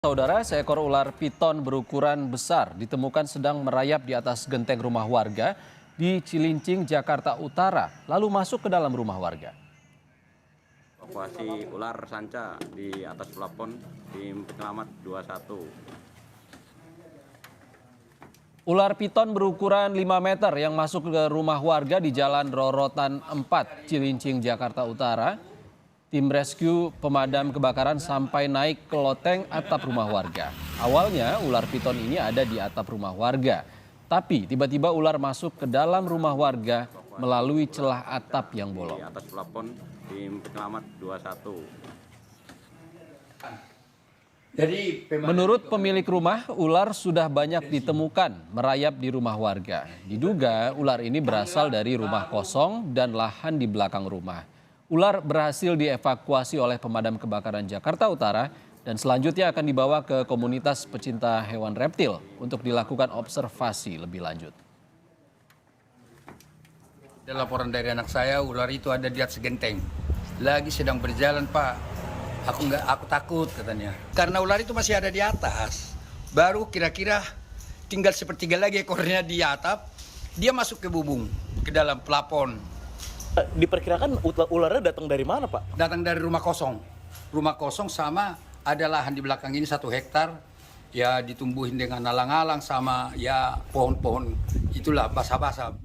Saudara, seekor ular piton berukuran besar ditemukan sedang merayap di atas genteng rumah warga di Cilincing, Jakarta Utara, lalu masuk ke dalam rumah warga. Evakuasi ular sanca di atas plafon tim penyelamat 21. Ular piton berukuran 5 meter yang masuk ke rumah warga di Jalan Rorotan 4, Cilincing, Jakarta Utara. Tim rescue pemadam kebakaran sampai naik ke loteng atap rumah warga. Awalnya ular piton ini ada di atap rumah warga. Tapi tiba-tiba ular masuk ke dalam rumah warga melalui celah atap yang bolong. Di atas plafon tim penyelamat 21. Menurut pemilik rumah, ular sudah banyak ditemukan merayap di rumah warga. Diduga ular ini berasal dari rumah kosong dan lahan di belakang rumah. Ular berhasil dievakuasi oleh pemadam kebakaran Jakarta Utara dan selanjutnya akan dibawa ke komunitas pecinta hewan reptil untuk dilakukan observasi lebih lanjut. Ada laporan dari anak saya, ular itu ada di atas genteng. Lagi sedang berjalan, Pak. Aku takut katanya. Karena ular itu masih ada di atas. Baru kira-kira tinggal sepertiga lagi ekornya di atap, dia masuk ke bubung, ke dalam plafon. Diperkirakan ularnya datang dari mana, Pak? Datang dari rumah kosong. Rumah kosong sama ada lahan di belakang ini 1 hektar. Ya ditumbuhin dengan alang-alang sama ya pohon-pohon itulah basah-basah.